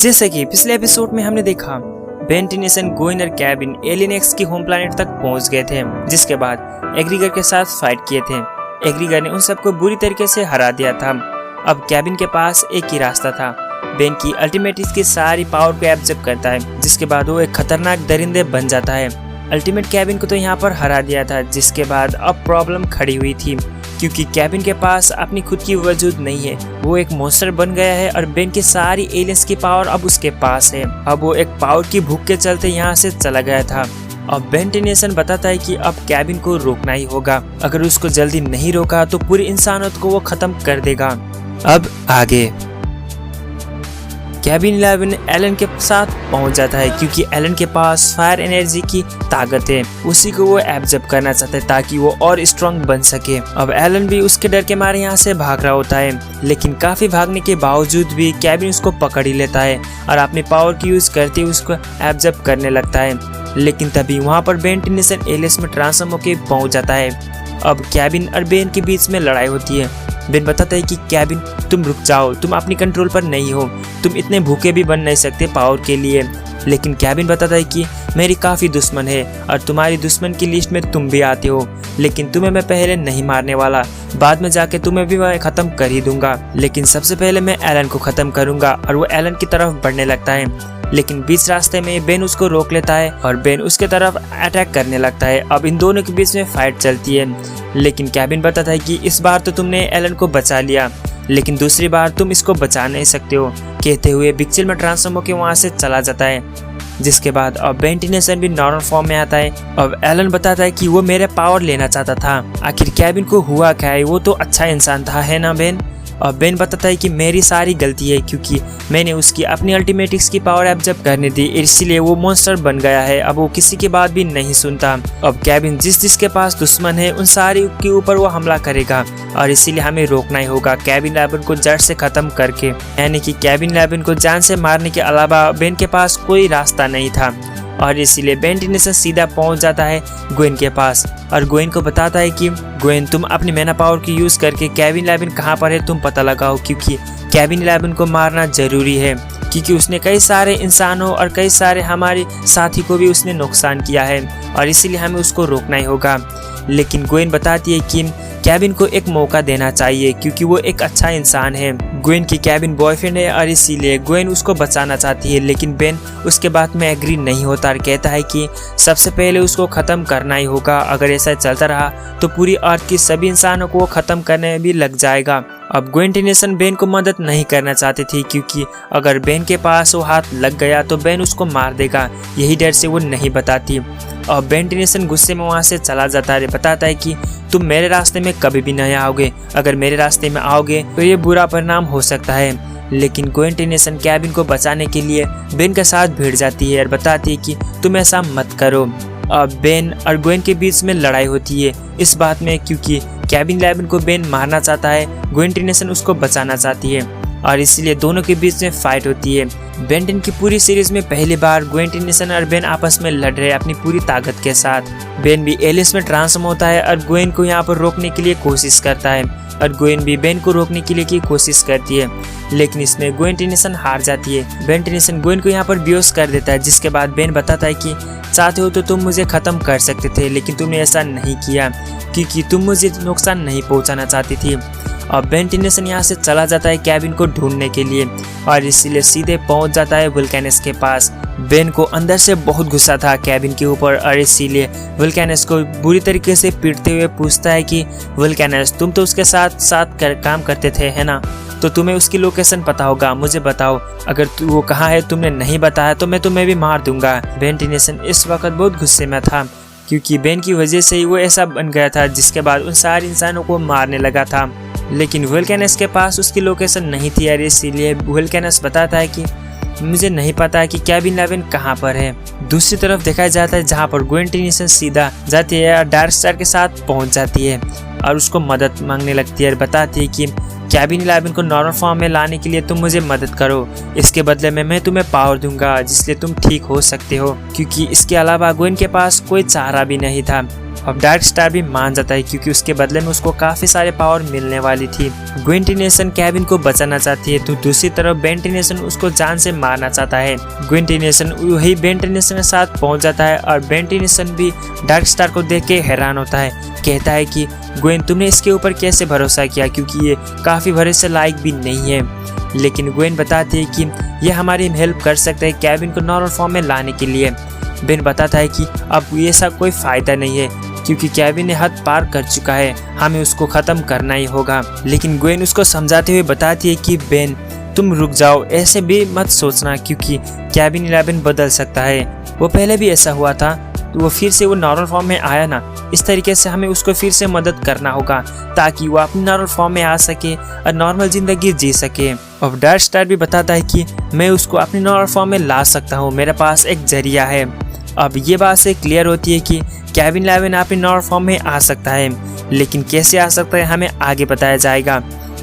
जैसे कि पिछले एपिसोड में हमने देखा, बेन टेनिसन, गोइन और केविन एलियन एक्स की होम प्लैनेट तक पहुंच गए थे, जिसके बाद एग्रीगर के साथ फाइट किए थे। एग्रीगर ने उन सबको बुरी तरीके से हरा दिया था। अब केविन के पास एक ही रास्ता था, बेन की अल्टीमेट की सारी पावर को एब्जॉर्ब करता है, जिसके बाद वो एक खतरनाक दरिंदे बन जाता है। अल्टीमेट केविन को तो यहाँ पर हरा दिया था, जिसके बाद अब प्रॉब्लम खड़ी हुई थी, क्योंकि केविन के पास अपनी खुद की वजूद नहीं है। वो एक मॉन्स्टर बन गया है और बेन की सारी एलियंस की पावर अब उसके पास है। अब वो एक पावर की भूख के चलते यहाँ से चला गया था। अब बेन टेनिसन बताता है कि अब केविन को रोकना ही होगा। अगर उसको जल्दी नहीं रोका तो पूरी इंसानियत को वो खत्म कर देगा। अब आगे केविन 11 एलन के साथ पहुंच जाता है, क्योंकि एलन के पास फायर एनर्जी की ताकत है। उसी को वो एब्जॉर्ब करना चाहता है ताकि वो और स्ट्रॉन्ग बन सके। अब एलन भी उसके डर के मारे यहाँ से भाग रहा होता है, लेकिन काफी भागने के बावजूद भी केविन उसको पकड़ ही लेता है और अपनी पावर की यूज करते हुए उसको एब्जॉर्ब करने लगता है। लेकिन तभी वहाँ पर बेन टेनिसन एलियंस में ट्रांसफॉर्म होकर पहुंच जाता है। अब केविन और बेन के बीच में लड़ाई होती है। बेन बताता है कि केविन, तुम रुक जाओ, तुम अपनी कंट्रोल पर नहीं हो, तुम इतने भूखे भी बन नहीं सकते पावर के लिए। लेकिन केविन बताता है कि मेरी काफ़ी दुश्मन है और तुम्हारी दुश्मन की लिस्ट में तुम भी आते हो, लेकिन तुम्हें मैं पहले नहीं मारने वाला, बाद में जाके तुम्हें भी मैं ख़त्म कर ही दूंगा। लेकिन सबसे पहले मैं एलन को ख़त्म करूंगा। और वो एलन की तरफ बढ़ने लगता है, लेकिन बीच रास्ते में बेन उसको रोक लेता है और बेन उसके तरफ अटैक करने लगता है। अब इन दोनों के बीच में फाइट चलती है, लेकिन केविन बताता है कि इस बार तो तुमने एलन को बचा लिया, लेकिन दूसरी बार तुम इसको बचा नहीं सकते हो। कहते हुए बिक्सिल में ट्रांसफॉर्म होकर वहाँ से चला जाता है, जिसके बाद अब बेन टेनिसन भी नॉर्मल फॉर्म में आता है। अब एलन बताता है कि वो मेरे पावर लेना चाहता था। आखिर केविन को हुआ क्या है, वो तो अच्छा इंसान था, है ना बेन? और बेन बताता है कि मेरी सारी गलती है, क्योंकि मैंने उसकी अपनी अल्टीमेटिक्स की पावर एब्जॉर्ब करने दी, इसीलिए वो मॉन्स्टर बन गया है। अब वो किसी की बात भी नहीं सुनता। अब केविन जिसके पास दुश्मन है उन सारे के ऊपर वो हमला करेगा और इसीलिए हमें रोकना ही होगा, केविन 11 को जड़ से खत्म करके। यानी कि केविन 11 को जान से मारने के अलावा बेन के पास कोई रास्ता नहीं था और इसीलिए बेन टेनिसन सीधा पहुंच जाता है गोइन के पास और गोइन को बताता है कि गोइन, तुम अपनी मैना पावर की यूज करके केविन 11 कहाँ पर है तुम पता लगाओ, क्योंकि केविन 11 को मारना जरूरी है, क्योंकि उसने कई सारे इंसानों और कई सारे हमारे साथी को भी उसने नुकसान किया है और इसीलिए हमें उसको रोकना ही होगा। लेकिन गोइन बताती है कि केविन को एक मौका देना चाहिए, क्योंकि वो एक अच्छा इंसान है। गोइन की केविन बॉयफ्रेंड है और इसीलिए गोइन उसको बचाना चाहती है, लेकिन बेन उसके बात में एग्री नहीं होता और कहता है कि सबसे पहले उसको ख़त्म करना ही होगा। अगर ऐसा चलता रहा तो पूरी अर्थ की सभी इंसानों को वो ख़त्म करने में भी लग जाएगा। अब गोइन टेनिसन बेन को मदद नहीं करना चाहती थी, क्योंकि अगर बेन के पास वो हाथ लग गया तो बेन उसको मार देगा। यही डर से वो नहीं बताती। और बेन टेनिसन गुस्से में वहाँ से चला जाता है, बताता है कि तुम मेरे रास्ते में कभी भी नहीं आओगे, अगर मेरे रास्ते में आओगे तो ये बुरा परिणाम हो सकता है। लेकिन गोइन टेनिसन केविन को बचाने के लिए बेन के साथ भिड़ जाती है और बताती है कि तुम ऐसा मत करो। अब बेन और गोइन के बीच में लड़ाई होती है इस बात में, क्योंकि केविन 11 को बेन मारना चाहता है, गोइन टेनिसन उसको बचाना चाहती है और इसीलिए दोनों के बीच में फाइट होती है। बेन 10 की पूरी सीरीज में पहली बार गोइन टेनिसन और बेन आपस में लड़ रहे हैं अपनी पूरी ताकत के साथ। बेन भी एलियंस में ट्रांसफॉर्म होता है और गोइन को यहाँ पर रोकने के लिए कोशिश करता है और गोइन भी बेन को रोकने के लिए की कोशिश करती है, लेकिन इसमें गोइन टेनिसन हार जाती है। बेन टेनिसन गोइन को यहाँ पर बेहोश कर देता है, जिसके बाद बेन बताता है कि चाहते हो तो तुम मुझे ख़त्म कर सकते थे, लेकिन तुमने ऐसा नहीं किया, क्योंकि तुम मुझे नुकसान नहीं पहुँचाना चाहती थी। और बेन टेनिसन यहाँ से चला जाता है केविन को ढूंढने के लिए और इसीलिए सीधे पहुंच जाता है वुल्केनस के पास। बेन को अंदर से बहुत गुस्सा था केविन के ऊपर और इसीलिए वुल्केनस को बुरी तरीके से पीटते हुए पूछता है कि वुल्केनस, तुम तो उसके साथ काम करते थे, है ना? तो तुम्हें उसकी लोकेशन पता होगा, मुझे बताओ। अगर वो कहाँ है तुमने नहीं बताया तो मैं तुम्हें भी मार दूंगा। बेन टेनिसन इस वक्त बहुत गुस्से में था, क्योंकि बेन की वजह से ही वो ऐसा बन गया था, जिसके बाद उन सारे इंसानों को मारने लगा था। लेकिन वुल्केनस के पास उसकी लोकेशन नहीं थी और इसीलिए वुल्केनस बताता है कि मुझे नहीं पता कि केविन 11 कहाँ पर है। दूसरी तरफ देखा जाता है जहाँ पर गोइन टेनिसन सीधा जाती है और डार्क स्टार के साथ पहुँच जाती है और उसको मदद मांगने लगती है और बताती है कि केविन 11 को नॉर्मल फॉर्म में लाने के लिए तुम मुझे मदद करो, इसके बदले में मैं तुम्हें पावर दूंगा जिससे तुम ठीक हो सकते हो, क्योंकि इसके अलावा गोइन के पास कोई चारा भी नहीं था। अब डार्क स्टार भी मान जाता है क्योंकि उसके बदले में उसको काफी सारे पावर मिलने वाली थी। ग्वेन टेनिसन केविन को बचाना चाहती है तो दूसरी तरफ बेन टेनिसन उसको जान से मारना चाहता है। ग्वेन टेनिसन वही बेन टेनिसन के साथ पहुंच जाता है और बेन टेनिसन भी डार्क स्टार को देख के हैरान होता है। कहता है कि ग्वेन तुमने इसके ऊपर कैसे भरोसा किया क्योंकि ये काफी भरोसे लायक भी नहीं है। लेकिन ग्वेन बताती है कि यह हमारी हेल्प कर सकता है केविन को नॉर्मल फॉर्म में लाने के लिए। बेन बताता है कि अब ये सब कोई फायदा नहीं है क्योंकि केविन ने हद पार कर चुका है, हमें उसको खत्म करना ही होगा। लेकिन ग्वेन उसको समझाते हुए बताती है कि बेन तुम रुक जाओ, ऐसे भी मत सोचना क्योंकि केविन 11 बदल सकता है। वो पहले भी ऐसा हुआ था तो वो फिर से वो नॉर्मल फॉर्म में आया ना, इस तरीके से हमें उसको फिर से मदद करना होगा ताकि वो अपनी नॉर्मल फॉर्म में आ सके और नॉर्मल जिंदगी जी सके। अब डार्क स्टार भी बताता है कि मैं उसको अपनी नॉर्मल फॉर्म में ला सकता हूँ, मेरे पास एक जरिया है। अब ये बात से क्लियर होती है कि केविन 11 अपनी नॉर्मल फॉर्म में आ सकता है, लेकिन कैसे आ सकता है हमें आगे बताया जाएगा।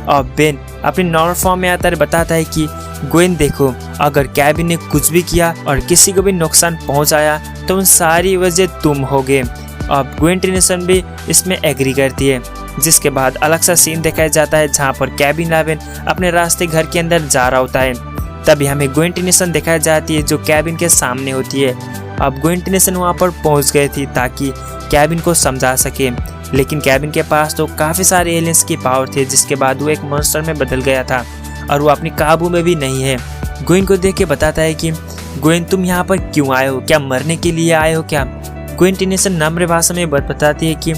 अब बेन अपनी नॉर्मल फॉर्म में आता है बताता है कि ग्वेन देखो, अगर केविन ने कुछ भी किया और किसी को भी नुकसान पहुंचाया तो उन सारी वजह तुम होगे। अब ग्वेन टेनिसन भी इसमें एग्री करती है, जिसके बाद अलग सा सीन दिखाया जाता है जहां पर केविन 11 अपने रास्ते घर के अंदर जा रहा होता है। तभी हमें ग्वेन टेनिसन दिखाई जाती है जो केविन के सामने होती है। अब ग्वेन टेनिसन वहां पर पहुंच गई थी ताकि केविन को समझा सके, लेकिन केविन के पास तो काफ़ी सारे एलियंस की पावर थे, जिसके बाद वो एक मॉन्स्टर में बदल गया था और वो अपनी काबू में भी नहीं है। ग्वेन को देख के बताता है कि ग्वेन तुम यहाँ पर क्यों आए हो, क्या मरने के लिए आए हो क्या? ग्वेन टेनिसन नम्र भाषा में बताती है कि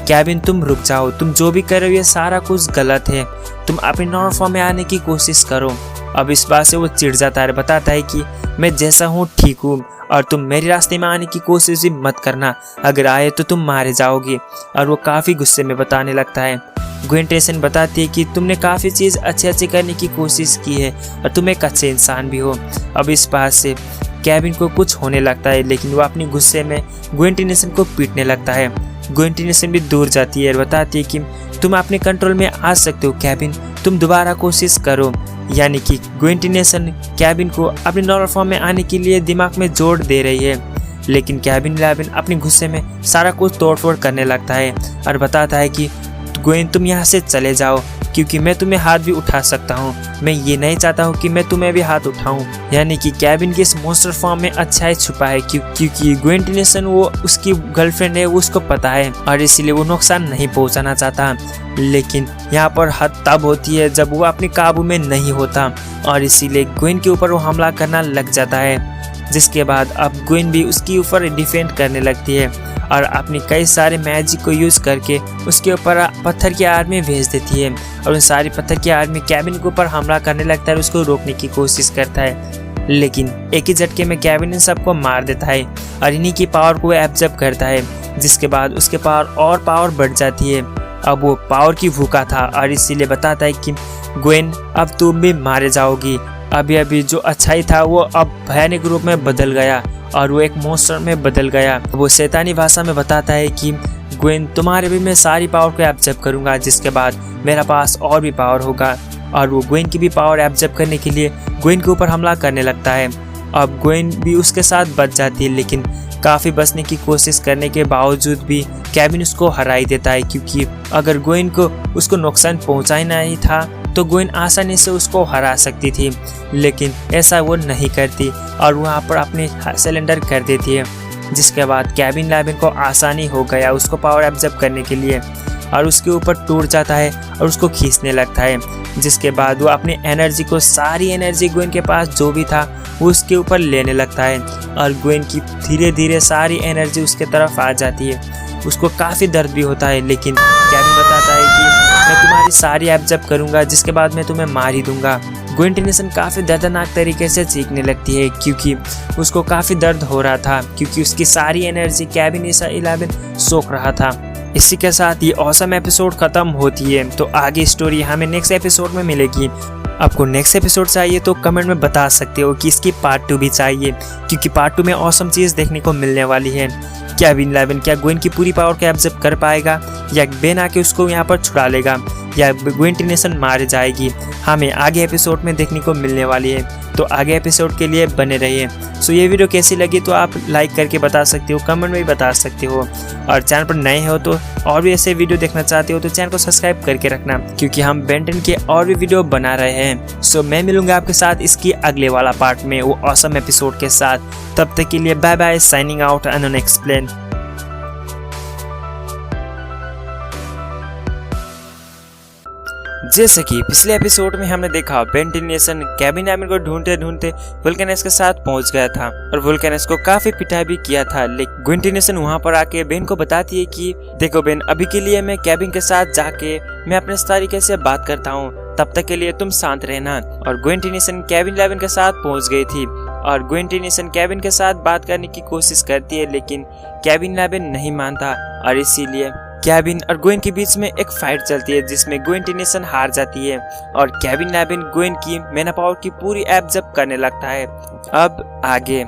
केविन तुम रुक जाओ, तुम जो भी कर रहे हो ये सारा कुछ गलत है, तुम अपनी नॉर्मल फॉर्म में आने की कोशिश करो। अब इस बात से वो चिढ़ जाता है, बताता है कि मैं जैसा हूँ ठीक हूँ और तुम मेरे रास्ते में आने की कोशिश भी मत करना, अगर आए तो तुम मारे जाओगे। और वो काफ़ी गुस्से में बताने लगता है। ग्वेन टेनिसन बताती है कि तुमने काफ़ी चीज़ अच्छे करने की कोशिश की है और तुम एक अच्छे इंसान भी हो। अब इस बात से केविन को कुछ होने लगता है, लेकिन वो अपनी गुस्से में ग्वेन टेनिसन को पीटने लगता है। ग्वेन टेनिसन भी दूर जाती है और बताती है कि तुम अपने कंट्रोल में आ सकते हो केविन, तुम दोबारा कोशिश करो। यानी कि ग्वेन टेनिसन केविन को अपने नॉर्मल फॉर्म में आने के लिए दिमाग में जोर दे रही है, लेकिन केविन 11 अपने गुस्से में सारा कुछ तोड़फोड़ करने लगता है और बताता है कि ग्वेन तुम यहाँ से चले जाओ क्योंकि मैं तुम्हें हाथ भी उठा सकता हूँ, मैं ये नहीं चाहता हूँ कि मैं तुम्हें भी हाथ उठाऊँ। यानी कि केविन के इस मॉन्स्टर फॉर्म में अच्छाई छुपा है क्योंकि ग्वेन टेनिसन वो उसकी गर्लफ्रेंड है, वो उसको पता है और इसीलिए वो नुकसान नहीं पहुँचाना चाहता। लेकिन यहाँ पर हद तब होती है जब वो अपने काबू में नहीं होता और इसीलिए ग्वेन के ऊपर वो हमला करना लग जाता है, जिसके बाद अब ग्वेन भी उसके ऊपर डिफेंड करने लगती है और अपनी कई सारे मैजिक को यूज़ करके उसके ऊपर पत्थर की आर्मी भेज देती है और उन सारी पत्थर की आर्मी केविन के ऊपर हमला करने लगता है और उसको रोकने की कोशिश करता है। लेकिन एक ही झटके में केविन इन सबको मार देता है और इन्हीं की पावर को एब्जॉर्ब करता है, जिसके बाद उसके पावर और पावर बढ़ जाती है। अब वो पावर की भूखा था और इसीलिए बताता है कि ग्वेन अब तुम भी मारे जाओगी। अभी जो अच्छाई था वो अब भयानक रूप में बदल गया और वो एक मॉन्स्टर में बदल गया। वो शैतानी भाषा में बताता है कि ग्वेन तुम्हारे भी मैं सारी पावर को एब्जॉर्ब करूंगा, जिसके बाद मेरा पास और भी पावर होगा। और वो ग्वेन की भी पावर एब्जॉर्ब करने के लिए ग्वेन के ऊपर हमला करने लगता है। अब ग्वेन भी उसके साथ बच जाती है, लेकिन काफ़ी बचने की कोशिश करने के बावजूद भी केविन उसको हरा ही देता है, क्योंकि अगर ग्वेन को उसको नुकसान पहुंचाना ही था तो ग्वेन आसानी से उसको हरा सकती थी, लेकिन ऐसा वो नहीं करती और वहाँ पर अपने सिलेंडर कर देती है, जिसके बाद केविन 11 को आसानी हो गया उसको पावर एब्जॉर्ब करने के लिए और उसके ऊपर टूट जाता है और उसको खींचने लगता है, जिसके बाद वो अपनी एनर्जी को सारी एनर्जी ग्वेन के पास जो भी था वो उसके ऊपर लेने लगता है और ग्वेन की धीरे धीरे सारी एनर्जी उसके तरफ आ जाती है। उसको काफ़ी दर्द भी होता है, लेकिन केविन बताता है कि मैं तुम्हारी सारी एब्जॉर्ब करूंगा, जिसके बाद मैं तुम्हें मार ही दूंगा। ग्वेन टेनिसन काफ़ी दर्दनाक तरीके से चीखने लगती है क्योंकि उसको काफ़ी दर्द हो रहा था, क्योंकि उसकी सारी एनर्जी केविन 11 सोख रहा था। इसी के साथ ये ऑसम एपिसोड खत्म होती है, तो आगे स्टोरी हमें नेक्स्ट एपिसोड में मिलेगी। आपको नेक्स्ट एपिसोड चाहिए तो कमेंट में बता सकते हो कि इसकी पार्ट 2 भी चाहिए, क्योंकि पार्ट 2 में ऑसम चीज़ देखने को मिलने वाली है। क्या केविन 11 क्या ग्वेन की पूरी पावर को एब्जॉर्ब कर पाएगा या बेन आके उसको यहाँ पर छुड़ा लेगा? या ग्वेन टेनिसन मार जाएगी, हमें आगे एपिसोड में देखने को मिलने वाली है। तो आगे एपिसोड के लिए बने रहिए। सो ये वीडियो कैसी लगी तो आप लाइक करके बता सकते हो, कमेंट में भी बता सकते हो। और चैनल पर नए हो तो और भी ऐसे वीडियो देखना चाहते हो तो चैनल को सब्सक्राइब करके रखना, क्योंकि हम बेन 10 के और भी वीडियो बना रहे हैं। सो मैं मिलूंगा आपके साथ इसकी अगले वाला पार्ट में वो ऑसम एपिसोड के साथ। तब तक के लिए bye bye, signing out unexplain. जैसे कि पिछले एपिसोड में हमने देखा बेन टेनिसन केविन लैवेन को ढूंढते ढूंढते वुल्कनस के साथ पहुंच गया था और वुल्कनस को काफी पिटाई भी किया था। लेकिन ग्वेन टेनिसन वहां पर आके बेन को बताती है कि देखो बेन, अभी के लिए मैं केविन के साथ जाके मैं अपने तरीके से बात करता हूँ, तब तक के लिए तुम शांत रहना। और ग्वेन टेनिसन केविन लैवेन के साथ पहुंच गई थी और ग्वेन टेनिसन केविन के साथ बात करने की कोशिश करती है, लेकिन केविन लैवेन नहीं मानता और इसीलिए केविन और ग्वेन के बीच में एक फाइट चलती है जिसमें ग्वेन टेनिसन हार जाती है और केविन लैवेन ग्वेन की मैना पावर की पूरी एब्जॉर्ब करने लगता है। अब आगे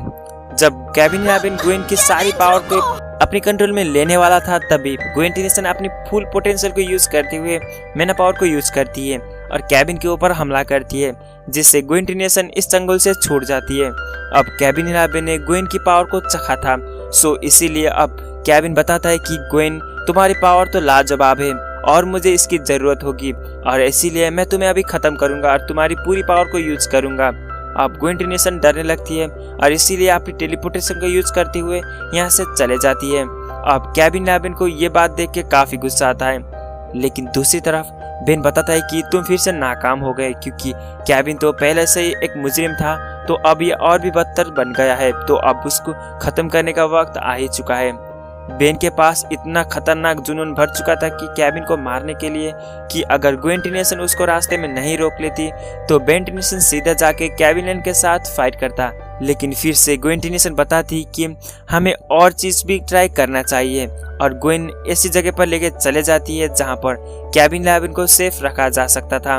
जब केविन लैवेन ग्वेन की सारी पावर को अपने कंट्रोल में लेने वाला था, तभी ग्वेन टेनिसन अपनी फुल पोटेंशियल को यूज करते हुए मैना पावर को यूज करती है और केविन के ऊपर हमला करती है, जिससे ग्वेन टेनिसन इस चंगुल से छूट जाती है। अब केविन लैवेन ने ग्वेन की पावर को चखा था, सो इसीलिए अब केविन बताता है कि ग्वेन, तुम्हारी पावर तो लाजवाब है और मुझे इसकी जरूरत होगी और इसीलिए मैं तुम्हें अभी खत्म करूंगा और तुम्हारी पूरी पावर को यूज करूंगा। अब ग्वेन टेनिसन डरने लगती है और इसीलिए अपनी टेलीपोर्टेशन को यूज करते हुए यहाँ से चले जाती है। अब केविन लैवेन को ये बात देख के काफी गुस्सा आता है, लेकिन दूसरी तरफ बेन बताता है कि तुम फिर से नाकाम हो गए, क्योंकि केविन तो पहले से ही एक मुजरिम था, तो अब ये और भी बदतर बन गया है, तो अब उसको खत्म करने का वक्त आ ही चुका है। बेन के पास इतना खतरनाक जुनून भर चुका था कि केविन को मारने के लिए कि अगर ग्वेन टेनिसन उसको रास्ते में नहीं रोक लेती तो बेन टेनिसन सीधा जाके केविन लैवेन के साथ फाइट करता। लेकिन फिर से ग्वेन टेनिसन बताती कि हमें और चीज भी ट्राई करना चाहिए और ग्वेन ऐसी जगह पर लेके चले जाती है जहां पर केविन लैवेन को सेफ रखा जा सकता था।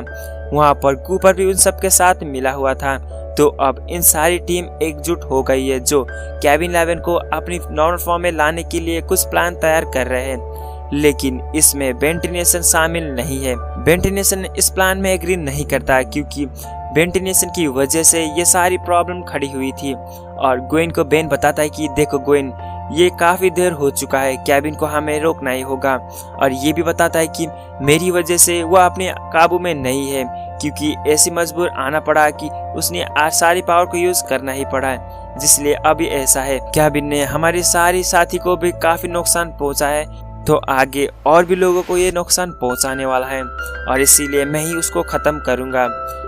वहां पर कूपर भी उन सब के साथ मिला हुआ था। तो अब इन सारी टीम एकजुट हो गई है जो केविन लैवेन को अपनी नॉर्मल फॉर्म में लाने के लिए कुछ प्लान तैयार कर रहे हैं, लेकिन इसमें बेन टेनिसन शामिल नहीं है। बेन टेनिसन इस प्लान में एग्री नहीं करता, क्योंकि बेन टेनिसन की वजह से ये सारी प्रॉब्लम खड़ी हुई थी। और ग्वेन को बेन बताता है कि देखो ग्वेन, ये काफी देर हो चुका है, केविन को हमें रोकना ही होगा। और ये भी बताता है कि मेरी वजह से वो अपने काबू में नहीं है, क्योंकि ऐसी मजबूर आना पड़ा कि उसने आज सारी पावर को यूज करना ही पड़ा, जिसलिए अभी ऐसा है। केविन ने हमारे सारी साथी को भी काफी नुकसान पहुंचा है, तो आगे और भी लोगों को ये नुकसान पहुंचाने वाला है और इसीलिए मैं ही उसको खत्म करूंगा।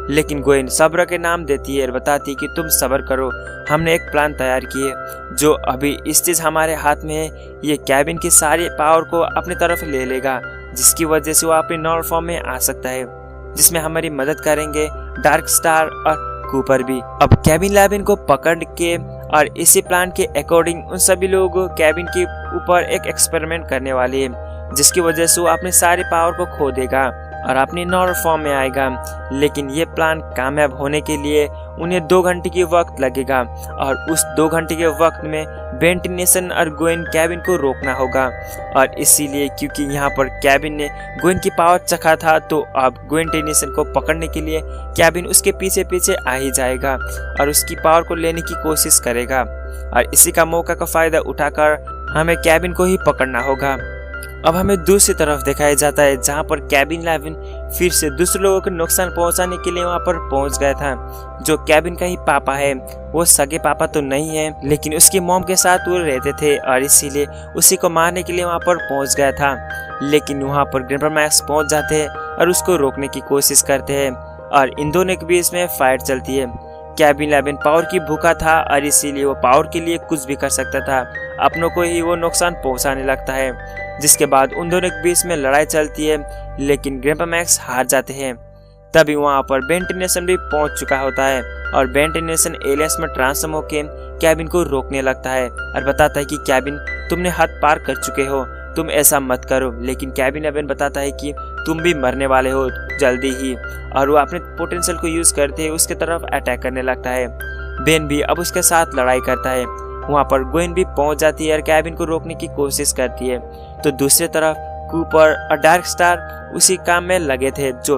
लेकिन ग्वेन सब्र के नाम देती है और बताती है कि तुम सब्र करो, हमने एक प्लान तैयार किए जो अभी इस चीज हमारे हाथ में है। ये केविन की सारी पावर को अपनी तरफ ले लेगा, जिसकी वजह से वो अपनी नॉर्मल फॉर्म में आ सकता है, जिसमें हमारी मदद करेंगे डार्क स्टार और कूपर भी। अब केविन लैवेन को पकड़ के और इसी प्लान के अकॉर्डिंग उन सभी लोग केविन के ऊपर एक एक्सपेरिमेंट करने वाले हैं, जिसकी वजह से वो अपने सारे पावर को खो देगा और अपनी नॉर्मल फॉर्म में आएगा। लेकिन ये प्लान कामयाब होने के लिए उन्हें 2 घंटे की वक्त लगेगा और उस 2 घंटे के वक्त में बेन टेनिसन और ग्वेन केविन को रोकना होगा। और इसीलिए क्योंकि यहाँ पर केविन ने ग्वेन की पावर चखा था, तो अब ग्वेन टेनिसन को पकड़ने के लिए केविन उसके पीछे पीछे आ ही जाएगा और उसकी पावर को लेने की कोशिश करेगा। और इसी का मौका का फायदा उठाकर हमें केविन को ही पकड़ना होगा। अब हमें दूसरी तरफ दिखाया जाता है, जहां पर केविन लैवेन फिर से दूसरे लोगों को नुकसान पहुंचाने के लिए वहां पर पहुंच गया था। जो केविन का ही पापा है, वो सगे पापा तो नहीं है, लेकिन उसकी मॉम के साथ वो रहते थे और इसीलिए उसी को मारने के लिए वहां पर पहुंच गया था। लेकिन वहां पर ग्रैंडपा मैक्स पहुंच जाते हैं और उसको रोकने की कोशिश करते हैं और इन दोनों के बीच में फाइट चलती है। केविन लैवेन पावर की भूखा था और इसीलिए वो पावर के लिए कुछ भी कर सकता था, अपनों को ही वो नुकसान पहुंचाने लगता है। जिसके बाद उन दोनों के बीच में लड़ाई चलती है, लेकिन ग्रैंडपा मैक्स हार जाते हैं। तभी वहां पर बेन टेनिसन भी पहुंच चुका होता है और बेन टेनिसन एलियंस में ट्रांसफॉर्म होकर केविन को रोकने लगता है और बताता है कि केविन, तुमने हद पार कर चुके हो, तुम ऐसा मत करो। लेकिन केविन लैवेन बताता है कि तुम भी मरने वाले हो जल्दी ही, और वो अपने पोटेंशियल को यूज करते उसके तरफ अटैक करने लगता है। बेन भी अब उसके साथ लड़ाई करता है। वहां पर ग्वेन भी पहुंच जाती है और केविन को रोकने की कोशिश करती है। तो दूसरी तरफ कूपर और डार्क स्टार उसी काम में लगे थे। जो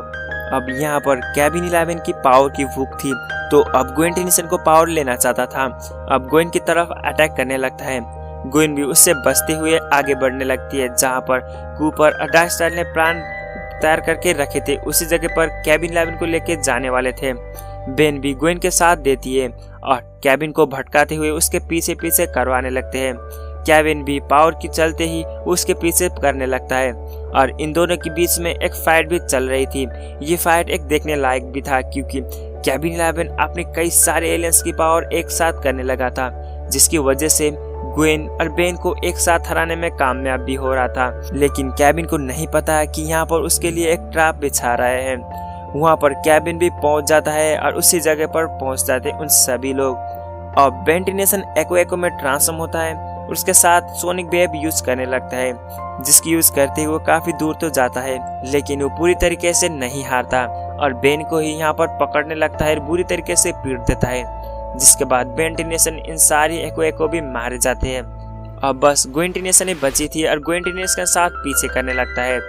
अब यहाँ पर केविन 11 की पावर की भूख थी, तो अब ग्वेन टेनिसन को पावर लेना चाहता था। अब ग्वेन की तरफ अटैक करने लगता है। ग्वेन भी उससे बचते हुए आगे बढ़ने लगती है। जहाँ पर कूपर और डार्क स्टार ने प्लान तैयार करके रखे थे, उसी जगह पर केविन 11 को लेके जाने वाले थे। बेन भी ग्वेन के साथ देती है और केविन को भटकाते हुए उसके पीछे पीछे करवाने लगते हैं। केविन भी पावर की चलते ही उसके पीछे करने लगता है और इन दोनों के बीच में एक फाइट भी चल रही थी। ये फाइट एक देखने लायक भी था, क्योंकि केविन 11 अपने कई सारे एलियंस की पावर एक साथ करने लगा था, जिसकी वजह से ग्वेन और बेन को एक साथ हराने में कामयाब भी हो रहा था। लेकिन केविन को नहीं पता कि यहाँ पर उसके लिए एक ट्रैप बिछा रहे हैं। वहाँ पर केविन भी पहुंच जाता है और उसी जगह पर पहुंच जाते उन सभी लोग। अब बेन टेनिसन एको में ट्रांसफॉर्म होता है और उसके साथ सोनिक वेव यूज करने लगता है, जिसकी यूज करते ही वो काफी दूर तो जाता है, लेकिन वो पूरी तरीके से नहीं हारता और बेन को ही यहाँ पर पकड़ने लगता है और बुरी तरीके से पीट देता है। जिसके बाद बेन टेनिसन इन सारी एको भी मारे जाते हैं। अब बस ग्वेन टेनिसन ही बची थी और ग्वेन टेनिसन के साथ पीछे करने लगता है।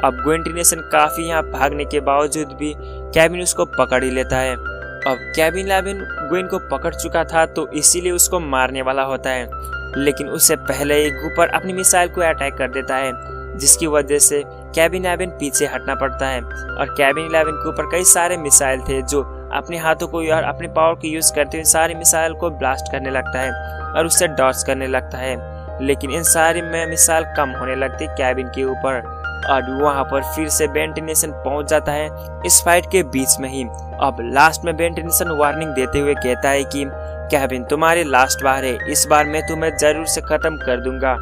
अब ग्वेन टेनिसन काफी यहाँ भागने के बावजूद भी केविन उसको पकड़ ही लेता है। अब केविन 11 ग्वेन को पकड़ चुका था, तो इसीलिए उसको मारने वाला होता है, लेकिन उससे पहले ही कूपर अपनी मिसाइल को अटैक कर देता है, जिसकी वजह से केविन 11 पीछे हटना पड़ता है। और केविन 11 के ऊपर कई सारे मिसाइल थे, जो अपने हाथों को और अपने पावर की यूज करते हुए सारी मिसाइल को ब्लास्ट करने लगता है और उससे डॉच करने लगता है। लेकिन इन सारी में मिसाइल कम होने लगती केविन के ऊपर और वहां पर फिर से बेन टेनिसन पहुंच जाता है इस फाइट के बीच में ही। अब लास्ट में बेन टेनिसन वार्निंग देते हुए कहता है कि केविन तुम्हारी लास्ट बार है, इस बार मैं तुम्हें जरूर से खत्म कर दूंगा।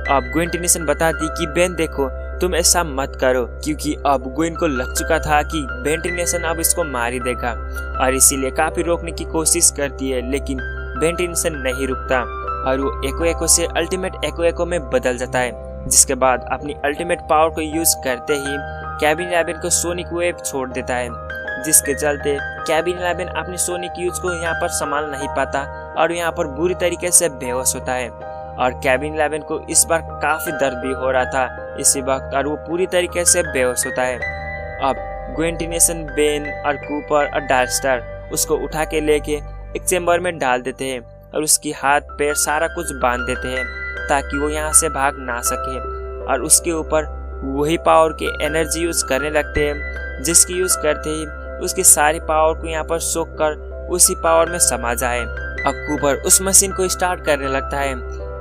अब ग्वेन टेनिसन बताती कि बेन देखो तुम ऐसा मत करो, क्योंकि अब ग्वेन को लग चुका था कि बेन टेनिसन अब इसको मार ही देगा और इसीलिए काफी रोकने की कोशिश करती है, लेकिन बेन टेनिसन नहीं रुकता और वो एको से अल्टीमेट एको में बदल जाता है। जिसके बाद अपनी अल्टीमेट पावर को यूज करते ही केविन 11 को सोनिक वेव छोड़ देता है, जिसके चलते केविन 11 अपनी सोनिक यूज को यहाँ पर संभाल नहीं पाता और यहाँ पर बुरी तरीके से बेहोश होता है। और केविन 11 को इस बार काफी दर्द भी हो रहा था इसी वक्त और वो पूरी तरीके से बेहोश होता है। अब ग्वेन टेनिसन, बेन और कूपर और डार्क स्टार उसको उठा के लेके एक चेम्बर में डाल देते हैं और उसकी हाथ पैर सारा कुछ बांध देते हैं ताकि वो यहाँ से भाग ना सके और उसके ऊपर वही पावर की एनर्जी यूज करने लगते हैं, जिसकी यूज करते ही उसकी सारी पावर को यहाँ पर सोख कर उसी पावर में समा जाए। अब कूपर उस मशीन को स्टार्ट करने लगता है,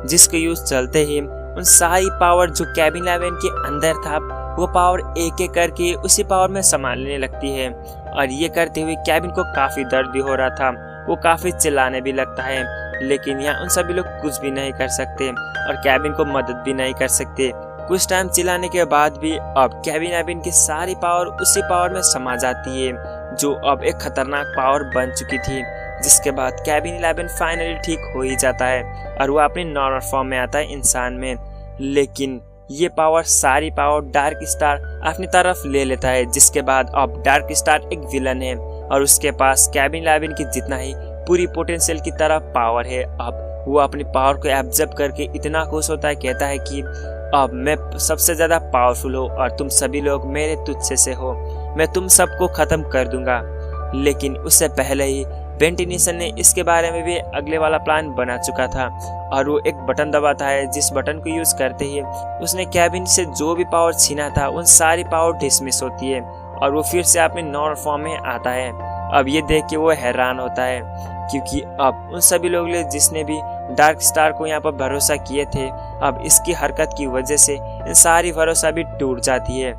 जिसके यूज चलते ही उन सारी पावर जो केविन 11 के अंदर था वो पावर एक एक करके उसी पावर में संभालने लगती है। और ये करते हुए केविन को काफी दर्द भी हो रहा था, वो काफी चिल्लाने भी लगता है, लेकिन यहाँ उन सभी लोग कुछ भी नहीं कर सकते और केविन को मदद भी नहीं कर सकते। कुछ टाइम चिल्लाने के बाद भी अब केविन 11 की सारी पावर उसी पावर में समा जाती है, जो अब एक खतरनाक पावर बन चुकी थी। जिसके बाद केविन 11 फाइनली ठीक हो ही जाता है और वो अपने नॉर्मल फॉर्म में आता है इंसान में। लेकिन ये पावर सारी पावर डार्क स्टार अपनी तरफ ले लेता है, जिसके बाद अब डार्क स्टार एक विलन है और उसके पास केविन 11 की जितना ही पूरी पोटेंशियल की तरह पावर है। अब वो अपनी पावर को एब्जॉर्ब करके इतना खुश होता है, कहता है कि अब मैं सबसे ज्यादा पावरफुल हूँ और तुम सभी लोग मेरे तुच्छ से हो, मैं तुम सबको खत्म कर दूंगा। लेकिन उससे पहले ही बेन टेनिसन ने इसके बारे में भी अगले वाला प्लान बना चुका था और वो एक बटन दबाता है, जिस बटन को यूज करते ही उसने केविन से जो भी पावर छीना था उन सारी पावर डिसमिस होती है और वो फिर से अपने नॉर्मल फॉर्म में आता है। अब ये देख के वो हैरान होता है, क्योंकि अब उन सभी लोगों ने जिसने भी डार्क स्टार को यहाँ पर भरोसा किए थे, अब इसकी हरकत की वजह से इन सारी भरोसा भी टूट जाती है।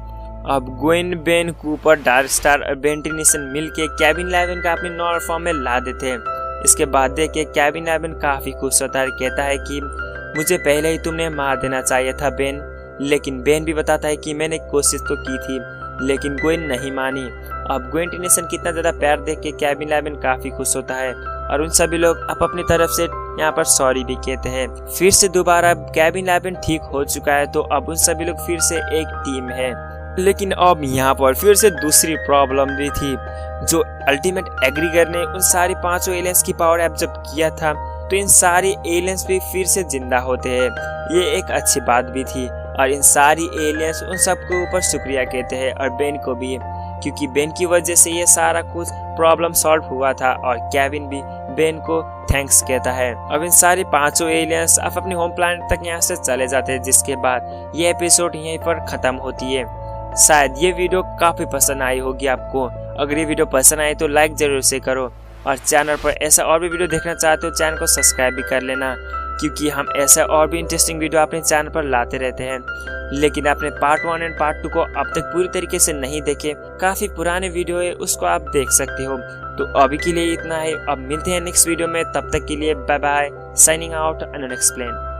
अब Gwen, Ben, Cooper, dark star और बेन टेनिसन मिलके केविन 11 का अपने नॉर्मल फॉर्म में ला देते हैं। इसके बाद देख के केविन 11 काफी खुश होता है, कहता है कि मुझे पहले ही तुमने मार देना चाहिए था बेन। लेकिन बेन भी बताता है कि मैंने कोशिश तो की थी, लेकिन ग्वेन नहीं मानी। अब ग्वेन टेनिसन कितना ज्यादा प्यार देख के केविन 11 काफी खुश होता है और उन सभी लोग अपनी तरफ से यहाँ पर सॉरी भी कहते हैं। फिर से दोबारा केविन 11 ठीक हो चुका है, तो अब उन सभी लोग फिर से एक टीम है। लेकिन अब यहाँ पर फिर से दूसरी प्रॉब्लम भी थी, जो अल्टीमेट एग्रीगर ने उन सारी पांचों एलियंस की पावर एब्जॉर्ब किया था, तो इन सारे एलियंस भी फिर से जिंदा होते हैं। ये एक अच्छी बात भी थी और इन सारी एलियंस उन सबके ऊपर शुक्रिया कहते हैं और बेन को भी, क्योंकि बेन की वजह से ये सारा कुछ प्रॉब्लम सॉल्व हुआ था। और केविन भी बेन को थैंक्स कहता है। अब इन सारी 5 एलियंस अब अपने होम प्लैनेट तक यहाँ से चले जाते हैं, जिसके बाद ये एपिसोड यहीं पर खत्म होती है। शायद ये वीडियो काफी पसंद आई होगी आपको। अगर ये वीडियो पसंद आए तो लाइक जरूर से करो, और चैनल पर ऐसा और भी वीडियो देखना चाहते हो चैनल को सब्सक्राइब भी कर लेना, क्योंकि हम ऐसा और भी इंटरेस्टिंग वीडियो अपने चैनल पर लाते रहते हैं। लेकिन आपने पार्ट 1 एंड पार्ट 2 को अब तक पूरी तरीके से नहीं देखे, काफी पुराने वीडियो है, उसको आप देख सकते हो। तो अभी के लिए इतना है, अब मिलते हैं नेक्स्ट वीडियो में। तब तक के लिए bye bye, signing out, unexplained.